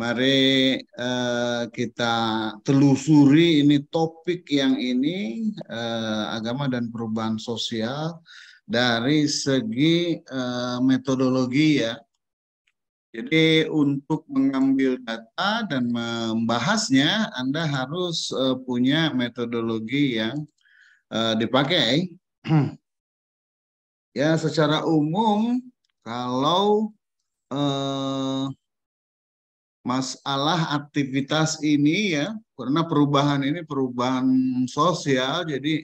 Mari kita telusuri ini topik yang ini agama dan perubahan sosial dari segi metodologi ya. Jadi untuk mengambil data dan membahasnya, Anda harus punya metodologi yang dipakai. Ya, secara umum kalau masalah aktivitas ini ya, karena perubahan ini perubahan sosial, jadi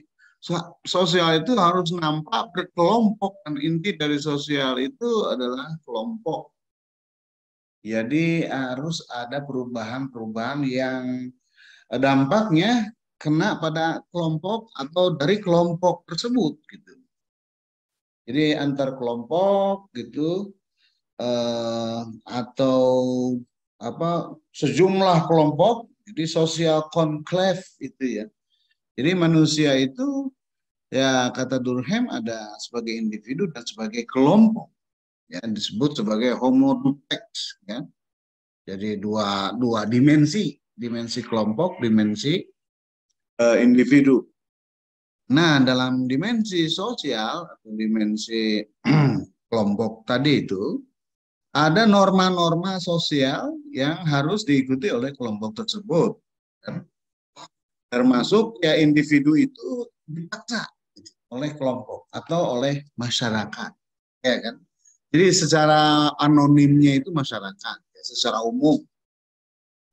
sosial itu harus nampak berkelompok, dan inti dari sosial itu adalah kelompok. Jadi harus ada perubahan-perubahan yang dampaknya kena pada kelompok atau dari kelompok tersebut gitu. Jadi antar kelompok gitu atau apa sejumlah kelompok, jadi social conclave itu ya. Jadi manusia itu ya kata Durkheim ada sebagai individu dan sebagai kelompok ya, disebut sebagai homo duplex ya. Jadi dua dimensi kelompok, dimensi individu. Nah, dalam dimensi sosial atau dimensi kelompok tadi itu ada norma-norma sosial yang harus diikuti oleh kelompok tersebut. Termasuk ya individu itu dipaksa oleh kelompok atau oleh masyarakat, ya kan? Jadi secara anonimnya itu masyarakat, ya, secara umum.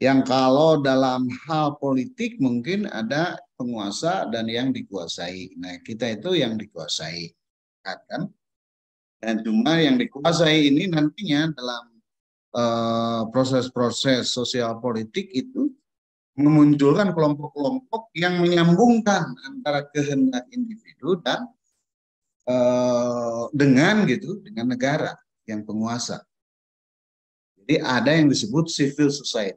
Yang kalau dalam hal politik mungkin ada penguasa dan yang dikuasai. Nah, kita itu yang dikuasai, kan? Dan cuma yang dikuasai ini nantinya dalam proses-proses sosial politik itu memunculkan kelompok-kelompok yang menyambungkan antara kehendak individu dan dengan negara yang penguasa. Jadi ada yang disebut civil society.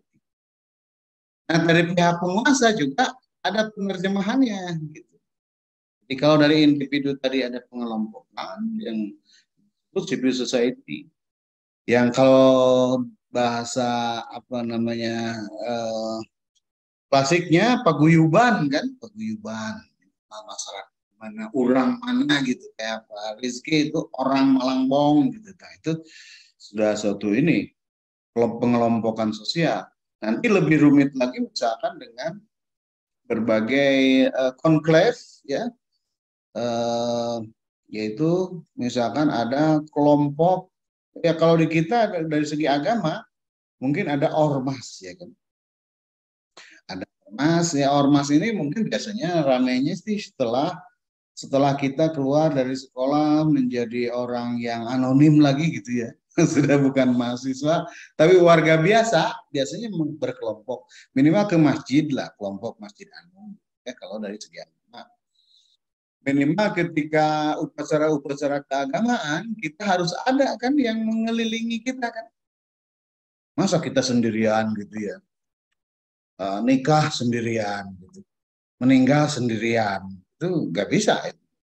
Nah, dari pihak penguasa juga ada penerjemahannya gitu. Jadi kalau dari individu tadi ada pengelompokan yang disebut civil society. Yang kalau bahasa apa namanya klasiknya paguyuban kan, paguyuban masyarakat mana orang mana gitu, kayak Pak Rizky itu orang Malangbong gitu. Nah, itu sudah suatu ini pengelompokan sosial. Nanti lebih rumit lagi misalkan dengan berbagai conclave ya, yaitu misalkan ada kelompok ya, kalau di kita dari segi agama mungkin ada ormas ya kan. Ada ormas ya, ormas ini mungkin biasanya ramainya sih setelah kita keluar dari sekolah menjadi orang yang anonim lagi gitu ya. Sudah bukan mahasiswa tapi warga biasa, biasanya berkelompok minimal ke masjid lah, kelompok masjid anu ya kalau dari segi agama. Minimal ketika upacara-upacara keagamaan kita harus ada kan yang mengelilingi kita kan. Masa kita sendirian gitu ya, nikah sendirian gitu, meninggal sendirian, itu nggak bisa.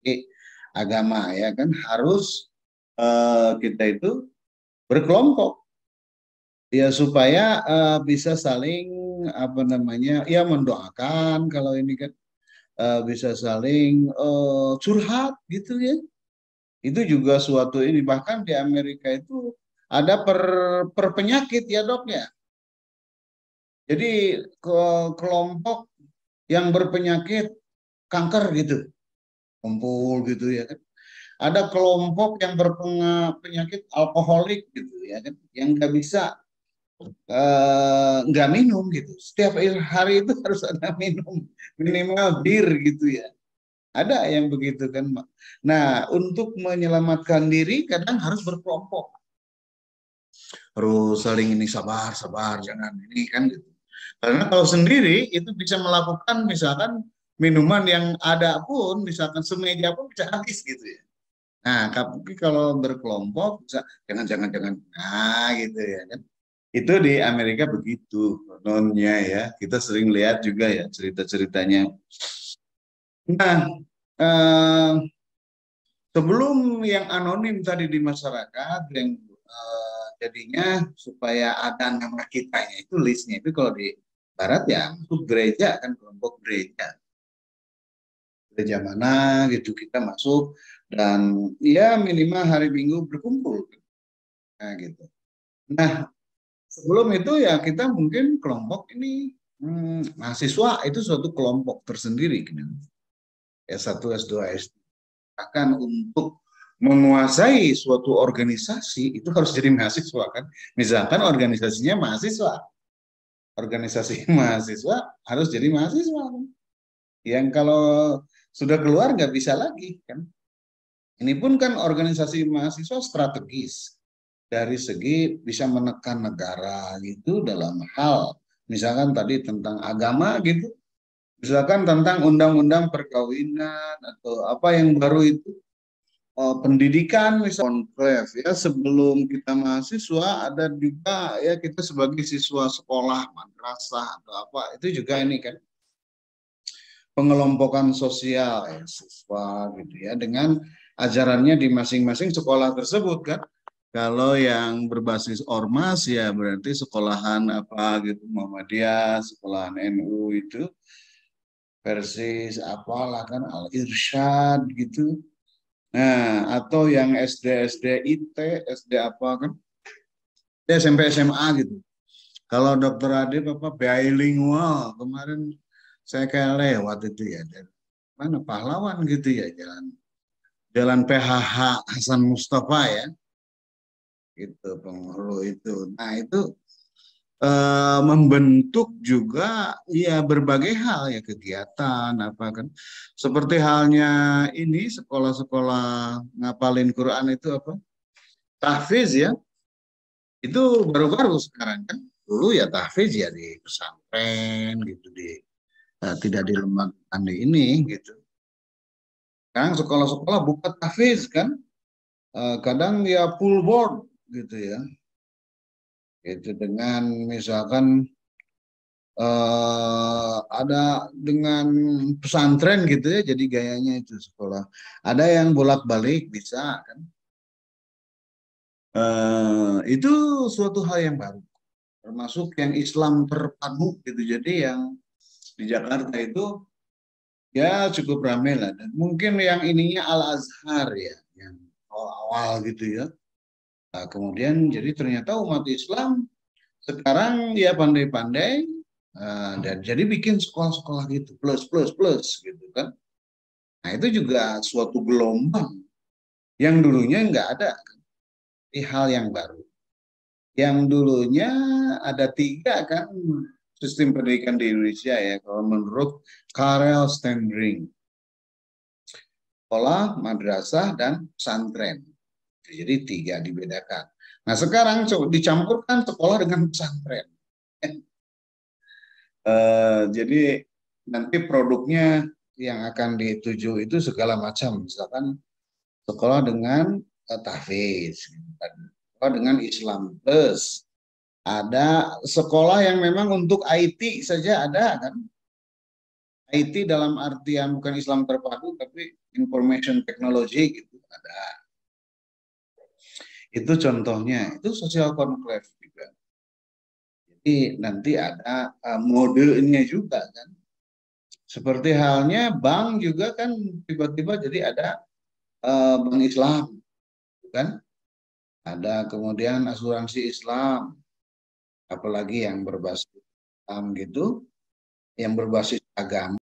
Jadi, agama ya kan harus kita itu berkelompok ya supaya bisa saling apa namanya ya mendoakan, kalau ini kan bisa saling curhat gitu ya. Itu juga suatu ini, bahkan di Amerika itu ada per penyakit ya dok ya. Jadi kelompok yang berpenyakit kanker gitu kumpul gitu ya kan. Ada kelompok yang berpenyakit alkoholik gitu ya kan, yang nggak bisa nggak minum gitu. Setiap hari itu harus ada minum minimal bir gitu ya. Ada yang begitu kan. Nah, untuk menyelamatkan diri kadang harus berkelompok. Harus saling ini sabar, sabar, jangan ini kan gitu. Karena kalau sendiri itu bisa melakukan misalkan minuman yang ada pun, misalkan semeja pun bisa habis gitu ya. Nah, tapi kalau berkelompok bisa jangan. Nah, gitu ya kan. Itu di Amerika begitu nonnya ya. Kita sering lihat juga ya cerita-ceritanya. Nah, sebelum yang anonim tadi di masyarakat yang jadinya supaya ada nama kitanya itu listnya itu kalau di barat ya masuk gereja kan, kelompok gereja mana gitu kita masuk, dan ya minimal hari Minggu berkumpul, nah gitu. Nah sebelum itu ya kita mungkin kelompok ini mahasiswa itu suatu kelompok tersendiri gitu. S1, S2, S3. Bahkan untuk menguasai suatu organisasi itu harus jadi mahasiswa kan. Misalkan organisasinya mahasiswa. Organisasi mahasiswa harus jadi mahasiswa kan. Yang kalau sudah keluar nggak bisa lagi kan. Ini pun kan organisasi mahasiswa strategis dari segi bisa menekan negara gitu dalam hal misalkan tadi tentang agama gitu, misalkan tentang undang-undang perkawinan atau apa yang baru itu, pendidikan misalnya konklave ya, sebelum kita mahasiswa ada juga ya kita sebagai siswa sekolah madrasah atau apa itu juga ini kan pengelompokan sosial ya, siswa gitu ya dengan ajarannya di masing-masing sekolah tersebut kan. Kalau yang berbasis ormas ya berarti sekolahan apa gitu Muhammadiyah, sekolahan NU itu persis apalah kan Al-Irsyad gitu. Nah, atau yang SD, SD IT, SD apa kan? SMP, SMA gitu. Kalau Dokter Adib apa bilingual kemarin saya kayak lewat itu ya. Mana pahlawan gitu ya jalan PHH Hasan Mustafa ya. Itu penghulu itu. Nah, itu membentuk juga ya berbagai hal ya kegiatan apa kan seperti halnya ini sekolah-sekolah ngapalin Quran itu apa tahfiz ya itu baru-baru sekarang kan dulu ya tahfiz ya di pesantren gitu tidak di lembaga ini gitu. Sekarang sekolah-sekolah buka tahfiz kan, kadang ya full board gitu ya. Itu dengan misalkan ada dengan pesantren gitu ya, jadi gayanya itu sekolah. Ada yang bolak-balik bisa kan. Itu suatu hal yang baru, termasuk yang Islam terpadu gitu. Jadi yang di Jakarta itu ya cukup ramai lah. Dan mungkin yang ininya Al Azhar ya, yang awal-awal gitu ya. Nah, kemudian jadi ternyata umat Islam sekarang ya pandai-pandai dan jadi bikin sekolah-sekolah gitu plus plus plus gitu kan. Nah itu juga suatu gelombang yang dulunya nggak ada kan. Ini hal yang baru. Yang dulunya ada 3 kan sistem pendidikan di Indonesia ya kalau menurut Karel Standring, sekolah, madrasah, dan pesantren. Jadi 3 dibedakan. Nah sekarang dicampurkan sekolah dengan pesantren. Jadi nanti produknya yang akan dituju itu segala macam, misalkan sekolah dengan tahfiz, sekolah dengan Islam plus, ada sekolah yang memang untuk IT saja ada kan, IT dalam artian bukan Islam terpadu tapi information technology gitu ada. Itu contohnya, itu social conclave juga. Jadi nanti ada modenya juga kan. Seperti halnya bank juga kan tiba-tiba jadi ada bank Islam kan. Ada kemudian asuransi Islam, apalagi yang berbasis Islam gitu, yang berbasis agama.